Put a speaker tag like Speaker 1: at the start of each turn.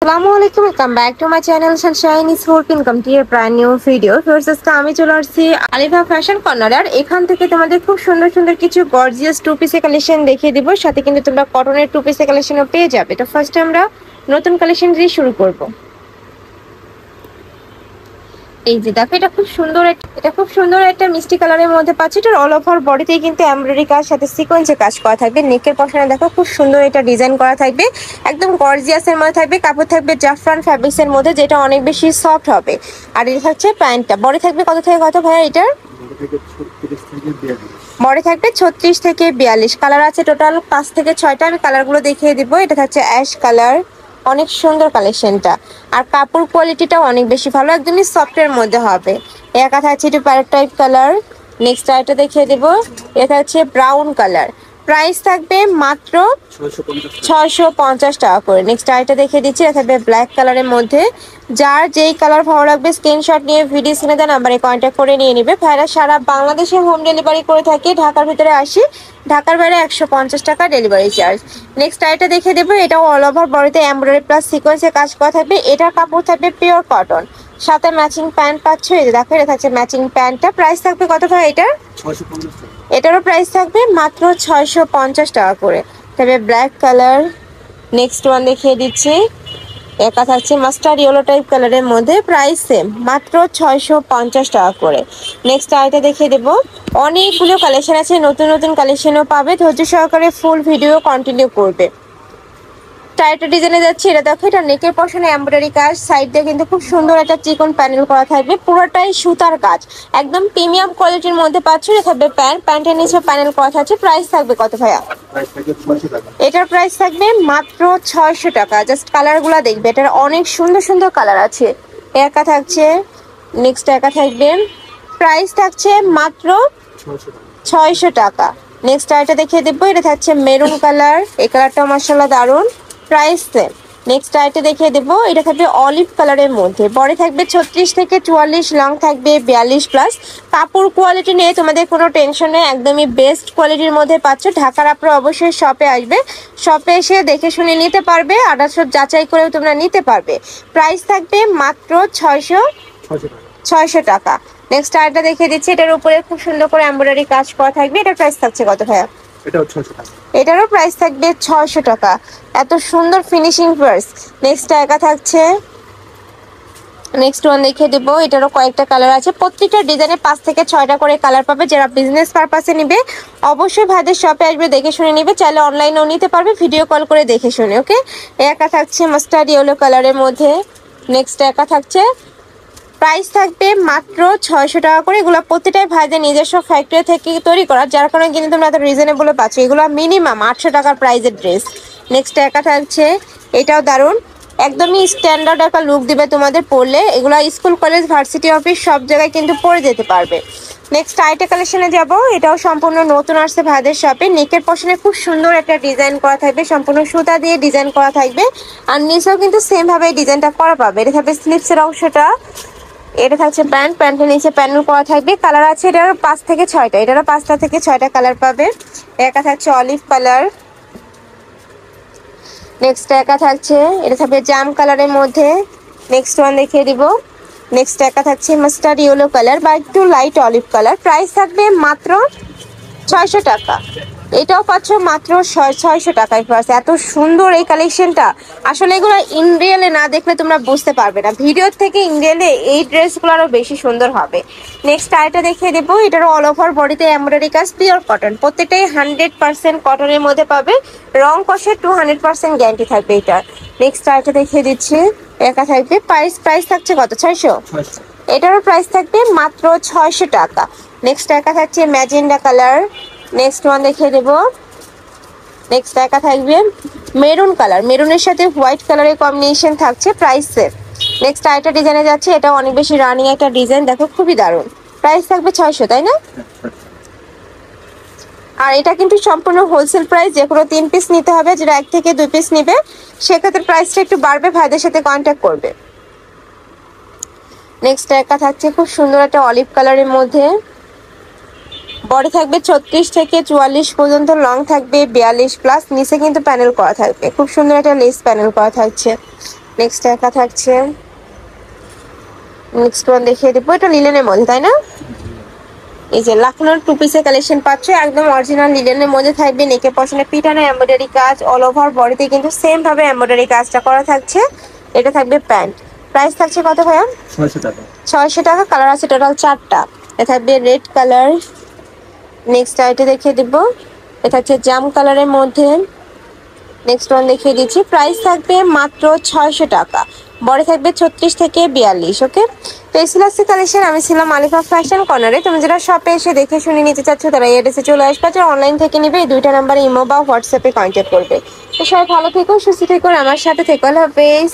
Speaker 1: আসসালামু আলাইকুম, welcome back to my channel sunshine is hope income to a brand new video. First আজকে আমি চলে আসছি আলিফা ফ্যাশন কর্নার। আর এখান থেকে তোমাদের খুব সুন্দর সুন্দর কিছু গর্জিয়াস টু পিসের কালেকশন দেখিয়ে দিব, সাথে কিন্তু তোমরা কটনের টু পিসের কালেকশনও পেয়ে যাবে। তো ফার্স্টে আমরা নতুন কালেকশন দিয়ে শুরু করব। এই যে দেখো, এটা খুব সুন্দর একটা মিষ্টি কালারের মধ্যে পাচ্ছি। এটার অল ওভার বডিতেই কিন্তু এমব্রয়ডারি কাজ সাথে সিকোয়েন্সে কাজ করা থাকবে। নেকের পশনে দেখো খুব সুন্দর এটা ডিজাইন করা থাকবে, একদম গর্জিয়াসের মধ্যে থাকবে। কাপড় থাকবে জাফরান ফ্যাব্রিক্সের মধ্যে, যেটা অনেক বেশি সফট হবে। আর এটা থাকছে প্যান্টটা, বডি থাকবে কত থেকে কত ভাইয়া? এটার বডি থাকবে 36 থেকে 42। কালার আছে টোটাল 5 থেকে 6টা। আমি কালারগুলো দেখিয়ে দিব। এটা থাকছে অ্যাশ কালার, অনেক সুন্দর কালেকশনটা। আর কাপড় কোয়ালিটিটাও অনেক বেশি ভালো, একদমই সফটের মধ্যে হবে। এর কথা আছে একটু প্যারেট টাইপ কালার। নেক্সট আইটা দেখিয়ে দেব, এটা হচ্ছে ব্রাউন কালার। প্রাইস থাকবে মাত্র 650 টাকা করে। নেক্সট আইটা দেখিয়ে দিচ্ছি, এটা থাকবে ব্ল্যাক কালারের মধ্যে। যার যেই কালার ভালো লাগবে স্ক্রিনশট নিয়ে ভিডিও স্ক্রিনে দেওয়া নাম্বারে কন্ট্যাক্ট করে নিয়ে নেবে। ভাইরা সারা বাংলাদেশে হোম ডেলিভারি করে থাকে। ঢাকার ভিতরে 80, ঢাকার বাইরে 150 টাকা ডেলিভারি চার্জ। নেক্সট আইটা দেখে দেবো, এটাও অল ওভার বডিতে এমব্রয়ডারি প্লাস সিকোয়েন্সে কাজ করা থাকবে। এটার কাপড় থাকবে পিওর কটন, সাথে ম্যাচিং প্যান্ট পাচ্ছ। এই যে দেখো, এটা থাকছে ম্যাচিং প্যান্টটা। প্রাইস থাকবে কত ভাই এটার? এটারও প্রাইস থাকবে মাত্র 650 টাকা করে। তবে ব্ল্যাক কালার। নেক্সট ওয়ান দেখিয়ে দিচ্ছি, একা থাকছে মাস্টার্ড ইয়েলো টাইপ কালারের মধ্যে। প্রাইস সেম, মাত্র 650 টাকা করে। নেক্সট আইটা দেখিয়ে দেবো, অনেকগুলো কালেকশন আছে, নতুন নতুন কালেকশনও পাবে। ধৈর্য সহকারে ফুল ভিডিও কন্টিনিউ করবে। টাইটা ডিজাইনে যাচ্ছে, এটা দেখো, এটা নেকের পশনে এমব্রয়ডারি কাজ, সাইড দিয়ে কিন্তু খুব সুন্দর একটা চিকন প্যানেল করা থাকবে, পুরোটাই সুতার কাজ, একদম প্রিমিয়াম কোয়ালিটির মধ্যে পাচ্ছ। এটা থাকবে প্যান্ট, প্যান্টের নিচে প্যানেল করা থাকছে। প্রাইস থাকবে কত ভাইয়া? এটার প্রাইস থাকবে মাত্র 600 টাকা। জাস্ট কালারগুলো দেখবে, এটার অনেক সুন্দর সুন্দর কালার আছে। একা থাকছে, নেক্সট একা থাকবে। প্রাইস থাকছে মাত্র 600 টাকা। নেক্সট আইটা দেখিয়ে দেবো, এটা থাকছে মেরুন কালার। এই কালারটা মাশাআল্লাহ দারুন। Price same. নেক্সট আইটা দেখিয়ে দেবো, এটা থাকবে অলিভ কালারের মধ্যে। বডি থাকবে 36 থেকে 44, লং থাকবে 42 প্লাস। কাপড় কোয়ালিটি নিয়ে তোমাদের কোনো টেনশন নেই, একদমই বেস্ট কোয়ালিটির মধ্যে পাচ্ছ। ঢাকার আপনারা অবশ্যই শপে আসবে, শপে এসে দেখে শুনে নিতে পারবে, আদার্স যাচাই করেও তোমরা নিতে পারবে। প্রাইস থাকবে মাত্র 600 টাকা। নেক্সট আইটা দেখিয়ে দিচ্ছি, এটার উপরে খুব সুন্দর করে এমব্রয়ডারি কাজ করা থাকবে। এটার প্রাইস থাকছে কত ভাইয়া? এটারও প্রাইস থাকবে 600 টাকা। এত সুন্দর ফিনিশিং পার্স। নেক্সট একা থাকছে, নেক্সট ওয়ান দেখিয়ে দেবো। এটারও কয়েকটা কালার আছে, প্রত্যেকটা ডিজাইনে 5 থেকে 6টা করে কালার পাবে। যারা বিজনেস পারপাসে নিবে অবশ্যই ভাইদের শপে আসবে, দেখে শুনে নিবে। চাইলে অনলাইনেও নিতে পারবে, ভিডিও কল করে দেখে শুনে। ওকে, একা থাকছে মাস্টার্ড ইয়েলো কালারের মধ্যে। নেক্সট একা থাকছে, প্রাইস থাকবে মাত্র 600 টাকা করে। এগুলো প্রতিটাই ভাইদের নিজস্ব ফ্যাক্টরি থেকে তৈরি করা, যার কারণে কিন্তু তোমরা এত রিজনেবলে পাচ্ছ। এগুলো মিনিমাম 800 টাকার প্রাইসের ড্রেস। নেক্সট একা থাকছে, এটাও দারুণ, একদমই স্ট্যান্ডার্ড একটা লুক দিবে তোমাদের পরলে। এগুলো স্কুল, কলেজ, ভার্সিটি, অফিস সব জায়গায় কিন্তু পরে যেতে পারবে। নেক্সট আইটা কালেকশনে যাব, এটাও সম্পূর্ণ নতুন আসছে ভাইদের শপে। নেকের পশনে খুব সুন্দর একটা ডিজাইন করা থাকবে, সম্পূর্ণ সুতা দিয়ে ডিজাইন করা থাকবে। আর নিচেও কিন্তু সেম ভাবে ডিজাইনটা করা পাবে। এটা থাকবে স্লিপসের অংশটা। এটা থাকছে প্যান্ট, প্যান্টের নিচে প্যানেল করা থাকবে। কালার আছে এটারও 5 থেকে 6টা, এটারও 5টা থেকে 6টা কালার পাবে। একা থাকছে অলিভ কালার। নেক্সট একা থাকছে, এটা থাকবে জাম কালারের মধ্যে। নেক্সট ওয়ান দেখিয়ে দিব, নেক্সট একা থাকছে মাস্টার্ড ইয়েলো কালার বা একটু লাইট অলিভ কালার। প্রাইস থাকবে মাত্র 600 টাকা। এটাও পাচ্ছ মাত্র 600 টাকায় পাচ্ছ। এত সুন্দর এই কালেকশনটা, আসলে এগুলো ইন রিয়েলে না দেখলে তোমরা বুঝতে পারবে না, ভিডিওর থেকে ইন রিয়েলে এই ড্রেসগুলো আরও বেশি সুন্দর হবে। নেক্সট আইটা দেখিয়ে দেবো, এটারও অল ওভার বডিতে এমব্রয়ডারি কাজ, পিওর কটন, প্রত্যেকটাই 100% কটনের মধ্যে পাবে। রং কষে 200% গ্যারান্টি থাকবে এটার। নেক্সট আইটা দেখিয়ে দিচ্ছি, একা থাকবে। প্রাইস থাকছে কত? 600। এটারও প্রাইস থাকবে মাত্র 600 টাকা। নেক্সট একা থাকছে ম্যাজেন্ডা কালার। নেক্সট ওয়ান দেখিয়ে দেবো, নেক্সট একা থাকবে মেরুন কালার, মেরুনের সাথে হোয়াইট কালারের কম্বিনেশন থাকছে। Price same. নেক্সট আইটা ডিজাইনে যাচ্ছে, এটা অনেক বেশি রানিং একটা ডিজাইন, দেখো খুবই দারুণ। প্রাইস থাকবে 600, তাই না? আর এটা কিন্তু সম্পূর্ণ হোলসেল প্রাইস, যে কোনো 3 পিস নিতে হবে। যেটা 1 থেকে 2 পিস নিবে সেক্ষেত্রে প্রাইসটা একটু বাড়বে, ভাইদের সাথে কন্ট্যাক্ট করবে। নেক্সট একা থাকছে খুব সুন্দর একটা অলিভ কালারের মধ্যে। বডি থাকবে 36 থেকে 44 পর্যন্ত, লং থাকবে 42 প্লাস। নিচে কিন্তু প্যানেল করা থাকবে, খুব সুন্দর একটা লেস প্যানেল করা থাকছে। নেক্সট একা থাকছে, নেক্সট ওয়ান দেখিয়ে দিব, এটা লিলেনের মধ্যে তাই না? এই যে লাখনোর টু পিসের কালেকশন পাচ্ছ, একদম অরিজিনাল লিলেনের মধ্যে থাকবে। নেকের পশনে পিটানো এমব্রয়ডারি কাজ, অল ওভার বডিতে কিন্তু সেম ভাবে এমব্রয়ডারি কাজটা করা থাকছে। এটা থাকবে প্যান্ট, প্রাইস থাকছে কত ভাইয়া?
Speaker 2: 600 টাকা।
Speaker 1: 600 টাকা। কালার আছে টোটাল 4টা। এটা থাকবে রেড কালার। নেক্সট আইটে দেখিয়ে দিব, এটা হচ্ছে জাম কালারের মধ্যে। নেক্সট ওয়ান দেখিয়ে দিচ্ছি, প্রাইস থাকবে মাত্র 600 টাকা। বড় থাকবে 36 থেকে 42। ওকে, তো এই ছিল আজকে কালেকশন। আমি ছিলাম আলিফা ফ্যাশন কর্নারে। তুমি যারা শপে এসে দেখে শুনে নিতে চাচ্ছ তারা এই অ্যাড্রেসে চলে আসবে, আর অনলাইন থেকে নিবে এই দুইটা নাম্বারে ইমো বা হোয়াটসঅ্যাপে কন্ট্যাক্ট করবে। তো সবাই ভালো থেকো, সুস্থ থেকো, আর আমার সাথে থেকো। আল্লাহ হাফেজ।